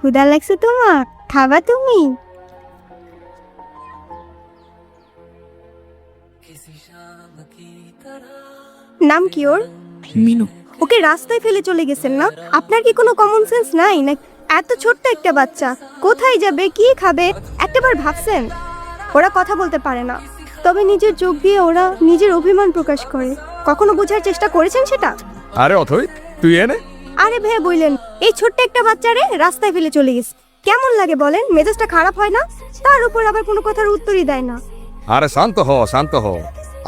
ক্ষুধা লাগছে তোমার, খাবা তুমি? নাম কি ওর? মিনু। ওকে রাস্তায় ফেলে চলে গেছেন না? আপনার কি কোনো কমন সেন্স নাই না? এত ছোট্ট একটা বাচ্চা কোথায় যাবে, কি খাবে একটাবার ভাবছেন? ওরা কথা বলতে পারে না, তবে নিজের চোখ দিয়ে ওরা নিজের অভিমান প্রকাশ করে। কখনো বোঝার চেষ্টা করেছেন সেটা? আরে অথই, তুই এনে। আরে ভাই বললেন, এই ছোট্ট একটা বাচ্চারে রাস্তায় ফেলে চলে গেছে, কেমন লাগে বলেন? মেজাজটা খারাপ হয় না? তার উপর আবার কোনো কথার উত্তরই দেয় না। আরে শান্ত হ, শান্ত হ।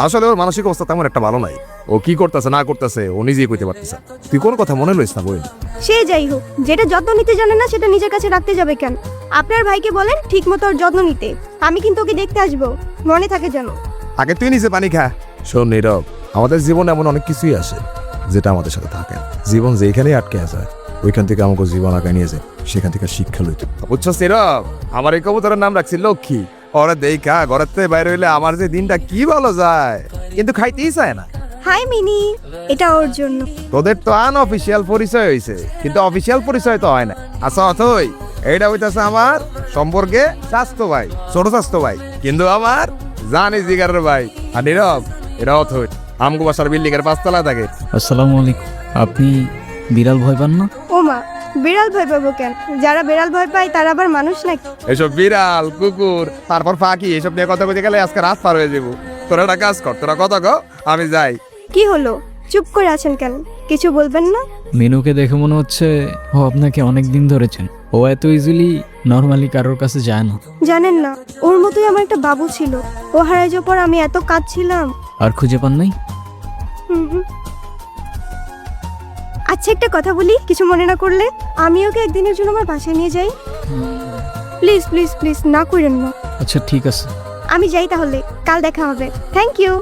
আসলে ওর মানসিক অবস্থা তেমন একটা ভালো নাই। ও কি করতেছে না করতেছে ও নিজেই কইতে পারতেছে। তুই কোন কথা মনে লইস না বই। সে যাই হোক, যেটা যত্ন নিতে জানে না সেটা নিজের কাছে রাখতে যাবে কেন? আপনার ভাইকে বলেন ঠিক মতো ওর যত্ন নিতে। আমি কিন্তু ওকে দেখতে আসবো, মনে থাকে যেন। আগে তুই নিজে পানি খা। শোন নীরব, আমাদের জীবনে এমন অনেক কিছুই আসে যেটা আমাদের সাথে থাকে না। জীবন যেখানেই আটকে যায় ওইখান থেকে আমাকে জীবন আঁকায় নিয়ে যায়, সেখান থেকে শিক্ষা লইতে। বুঝছস নীরব, আমার এই কবুতরের নাম রাখছি লক্ষ্মী। ওরা দেখা ঘরের থেকে বাইরে হইলে আমার যে দিনটা কি ভালো যায়, কিন্তু খাইতেই চায় না। হাই মিনি, এটা ওর জন্য। তোদের তো আনঅফিসিয়াল পরিচয় হইছে, কিন্তু অফিসিয়াল পরিচয় তো হয় না। আচ্ছা অথই, এইটা হইতাছে আমার সম্পর্কে স্বাস্থ্য ভাই, ছোট স্বাস্থ্য ভাই, কিন্তু আমার জানি জিগারের ভাই। আর নীরব, এটা অথই আমগো বাসার বিল্ডিং এর 5 তলা থাকে। আসসালামু আলাইকুম। আপনি বিড়াল ভয় পান না? ও মা, বিড়াল ভয় পাবো কেন? যারা বিড়াল ভয় পায় তারা আবার মানুষ নাকি? এসব বিড়াল কুকুর তারপর ফাঁকি এসব নিয়ে কথা কইতে গেলে আজকে রাত পার হয়ে যাবো। তোরা একটা কাজ কর, তোরা কথা কও, আমি যাই। কি হলো, চুপ করে আছেন কেন? কিছু বলবেন না? মিনুকে দেখে মনে হচ্ছে ও আপনাকে অনেক দিন ধরেছেন। ও এত ইজিলি নর্মালি কারোর কাছে যায় না। জানেন না, ওর মতোই আমার একটা বাবু ছিল। ও হারাই যাওয়ার পর আমি এত কাঁদছিলাম। আর খুঁজে পান নাই? হুম। আচ্ছা একটা কথা বলি, কিছু মনে না করলে? আমি ওকে একদিনের জন্য আমার বাসায় নিয়ে যাই। প্লিজ প্লিজ প্লিজ, না করেন না। আচ্ছা ঠিক আছে। আমি যাই তাহলে, কাল দেখা হবে। Thank you.